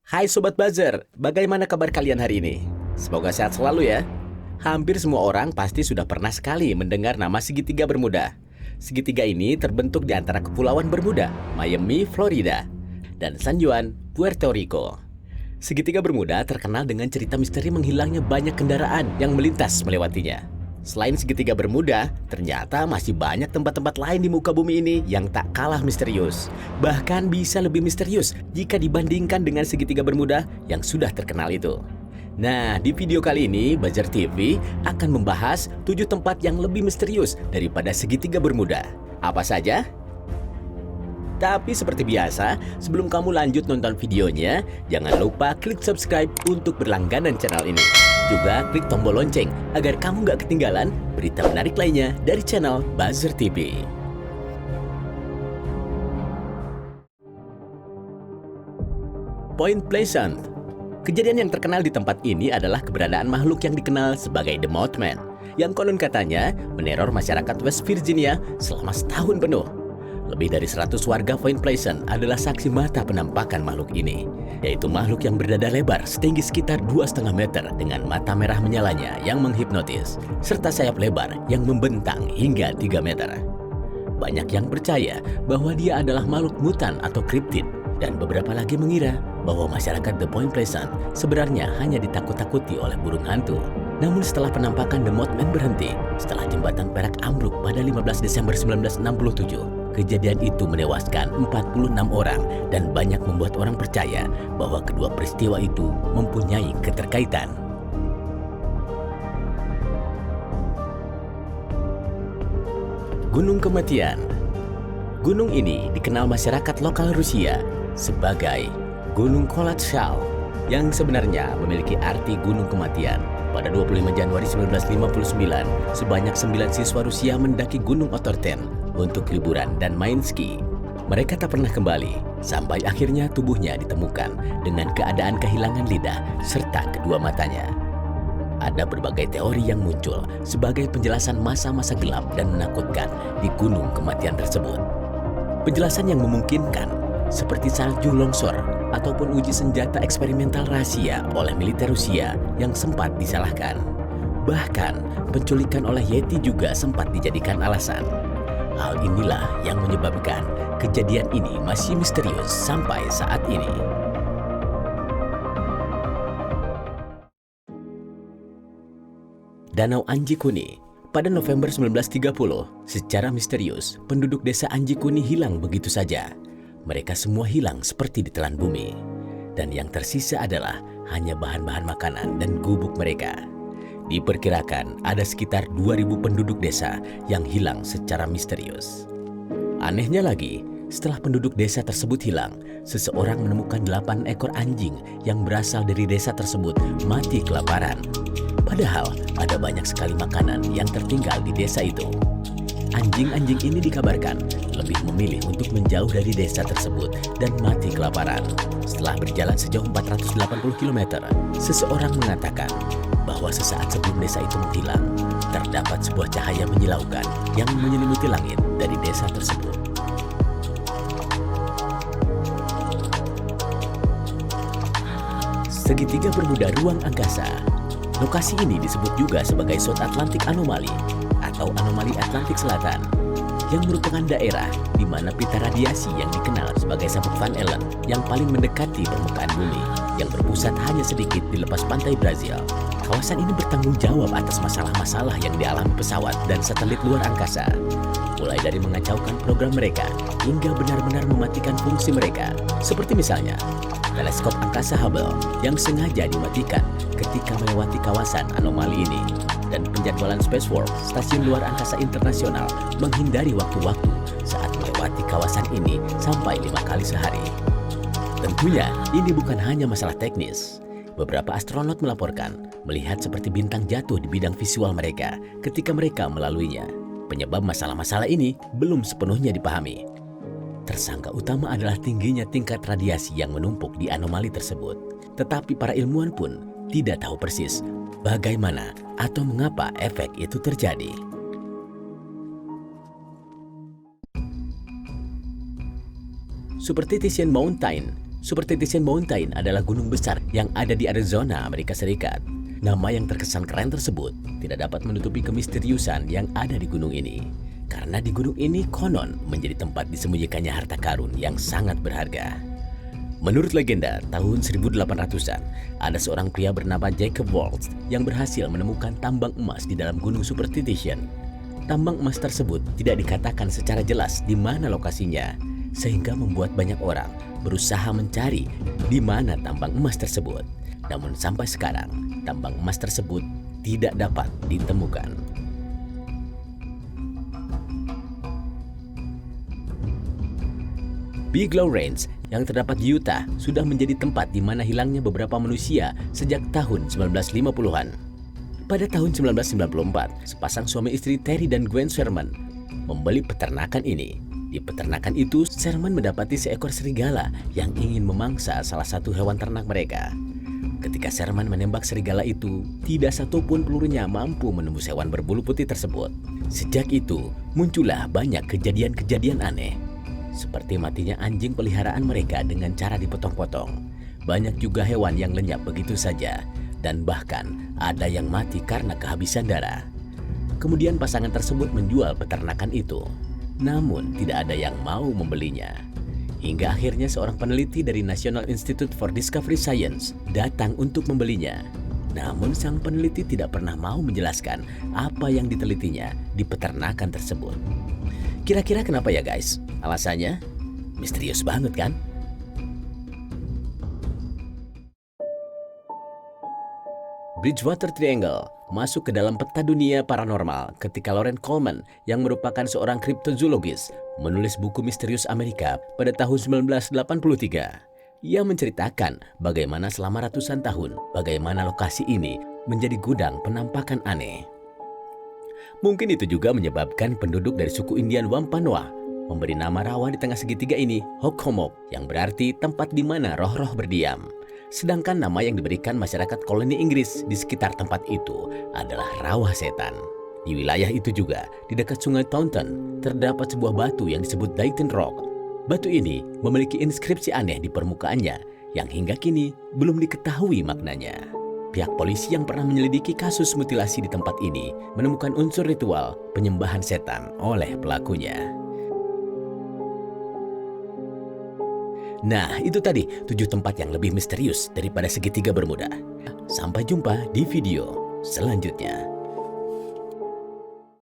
Hai Sobat Buzzer, bagaimana kabar kalian hari ini? Semoga sehat selalu ya. Hampir semua orang pasti sudah pernah sekali mendengar nama segitiga Bermuda. Segitiga ini terbentuk di antara kepulauan Bermuda, Miami, Florida, dan San Juan, Puerto Rico. Segitiga Bermuda terkenal dengan cerita misteri menghilangnya banyak kendaraan yang melintas melewatinya. Selain segitiga Bermuda, ternyata masih banyak tempat-tempat lain di muka bumi ini yang tak kalah misterius. Bahkan bisa lebih misterius jika dibandingkan dengan segitiga Bermuda yang sudah terkenal itu. Nah, di video kali ini, Buzzer TV akan membahas 7 tempat yang lebih misterius daripada segitiga Bermuda. Apa saja? Tapi seperti biasa, sebelum kamu lanjut nonton videonya, jangan lupa klik subscribe untuk berlangganan channel ini. Juga klik tombol lonceng agar kamu nggak ketinggalan berita menarik lainnya dari channel Buzzer TV. Point Pleasant. Kejadian yang terkenal di tempat ini adalah keberadaan makhluk yang dikenal sebagai The Mothman, yang konon katanya meneror masyarakat West Virginia selama setahun penuh. Lebih dari 100 warga Point Pleasant adalah saksi mata penampakan makhluk ini, yaitu makhluk yang berdada lebar setinggi sekitar 2,5 meter dengan mata merah menyalanya yang menghipnotis, serta sayap lebar yang membentang hingga 3 meter. Banyak yang percaya bahwa dia adalah makhluk mutan atau kriptid, dan beberapa lagi mengira bahwa masyarakat The Point Pleasant sebenarnya hanya ditakut-takuti oleh burung hantu. Namun setelah penampakan The Mothman berhenti, setelah jembatan Perak ambruk pada 15 Desember 1967, kejadian itu menewaskan 46 orang dan banyak membuat orang percaya bahwa kedua peristiwa itu mempunyai keterkaitan. Gunung Kematian. Gunung ini dikenal masyarakat lokal Rusia sebagai Gunung Kolatschal, yang sebenarnya memiliki arti Gunung Kematian. Pada 25 Januari 1959, sebanyak 9 siswa Rusia mendaki Gunung Otorten untuk liburan dan main ski. Mereka tak pernah kembali, sampai akhirnya tubuhnya ditemukan dengan keadaan kehilangan lidah serta kedua matanya. Ada berbagai teori yang muncul sebagai penjelasan masa-masa gelap dan menakutkan di Gunung Kematian tersebut. Penjelasan yang memungkinkan seperti salju longsor ataupun uji senjata eksperimental rahasia oleh militer Rusia yang sempat disalahkan. Bahkan, penculikan oleh Yeti juga sempat dijadikan alasan. Hal inilah yang menyebabkan kejadian ini masih misterius sampai saat ini. Danau Anjikuni. Pada November 1930, secara misterius, penduduk desa Anjikuni hilang begitu saja. Mereka semua hilang seperti ditelan bumi. Dan yang tersisa adalah hanya bahan-bahan makanan dan gubuk mereka. Diperkirakan ada sekitar 2.000 penduduk desa yang hilang secara misterius. Anehnya lagi, setelah penduduk desa tersebut hilang, seseorang menemukan 8 ekor anjing yang berasal dari desa tersebut mati kelaparan. Padahal ada banyak sekali makanan yang tertinggal di desa itu. Anjing-anjing ini dikabarkan lebih memilih untuk menjauh dari desa tersebut dan mati kelaparan. Setelah berjalan sejauh 480 km, seseorang mengatakan bahwa sesaat sebelum desa itu menghilang, terdapat sebuah cahaya menyilaukan yang menyelimuti langit dari desa tersebut. Segitiga Bermuda ruang angkasa. Lokasi ini disebut juga sebagai South Atlantic Anomaly atau anomali Atlantik Selatan, yang merupakan daerah di mana pita radiasi yang dikenal sebagai sabuk Van Allen yang paling mendekati permukaan bumi, yang berpusat hanya sedikit di lepas pantai Brazil. Kawasan ini bertanggung jawab atas masalah-masalah yang dialami pesawat dan satelit luar angkasa, mulai dari mengacaukan program mereka hingga benar-benar mematikan fungsi mereka, seperti misalnya teleskop angkasa Hubble yang sengaja dimatikan ketika melewati kawasan anomali ini, dan penjadwalan Spacewalk, stasiun luar angkasa internasional, menghindari waktu-waktu saat melewati kawasan ini sampai 5 kali sehari. Tentunya ini bukan hanya masalah teknis. Beberapa astronot melaporkan melihat seperti bintang jatuh di bidang visual mereka ketika mereka melaluinya. Penyebab masalah-masalah ini belum sepenuhnya dipahami. Tersangka utama adalah tingginya tingkat radiasi yang menumpuk di anomali tersebut. Tetapi para ilmuwan pun tidak tahu persis bagaimana atau mengapa efek itu terjadi. Superstition Mountain. Superstition Mountain adalah gunung besar yang ada di Arizona, Amerika Serikat. Nama yang terkesan keren tersebut tidak dapat menutupi kemisteriusan yang ada di gunung ini. Karena di gunung ini konon menjadi tempat disembunyikannya harta karun yang sangat berharga. Menurut legenda, tahun 1800-an, ada seorang pria bernama Jacob Waltz yang berhasil menemukan tambang emas di dalam gunung Superstition. Tambang emas tersebut tidak dikatakan secara jelas di mana lokasinya, sehingga membuat banyak orang berusaha mencari di mana tambang emas tersebut. Namun sampai sekarang, tambang emas tersebut tidak dapat ditemukan. Bigelow Range yang terdapat di Utah sudah menjadi tempat di mana hilangnya beberapa manusia sejak tahun 1950-an. Pada tahun 1994, sepasang suami istri Terry dan Gwen Sherman membeli peternakan ini. Di peternakan itu, Sherman mendapati seekor serigala yang ingin memangsa salah satu hewan ternak mereka. Ketika Sherman menembak serigala itu, tidak satupun pelurunya mampu menembus hewan berbulu putih tersebut. Sejak itu, muncullah banyak kejadian-kejadian aneh. Seperti matinya anjing peliharaan mereka dengan cara dipotong-potong. Banyak juga hewan yang lenyap begitu saja. Dan bahkan ada yang mati karena kehabisan darah. Kemudian pasangan tersebut menjual peternakan itu. Namun tidak ada yang mau membelinya. Hingga akhirnya seorang peneliti dari National Institute for Discovery Science datang untuk membelinya. Namun sang peneliti tidak pernah mau menjelaskan apa yang ditelitinya di peternakan tersebut. Kira-kira kenapa ya guys? Alasannya misterius banget kan? Bridgewater Triangle masuk ke dalam peta dunia paranormal ketika Loren Coleman yang merupakan seorang kriptozoologis menulis buku misterius Amerika pada tahun 1983. Ia menceritakan bagaimana selama ratusan tahun bagaimana lokasi ini menjadi gudang penampakan aneh. Mungkin itu juga menyebabkan penduduk dari suku Indian Wampanoag memberi nama rawa di tengah segitiga ini Hockomock yang berarti tempat di mana roh-roh berdiam. Sedangkan nama yang diberikan masyarakat koloni Inggris di sekitar tempat itu adalah Rawa Setan. Di wilayah itu juga, di dekat sungai Taunton, terdapat sebuah batu yang disebut Dayton Rock. Batu ini memiliki inskripsi aneh di permukaannya yang hingga kini belum diketahui maknanya. Pihak polisi yang pernah menyelidiki kasus mutilasi di tempat ini menemukan unsur ritual penyembahan setan oleh pelakunya. Nah, itu tadi 7 tempat yang lebih misterius daripada segitiga Bermuda. Sampai jumpa di video selanjutnya.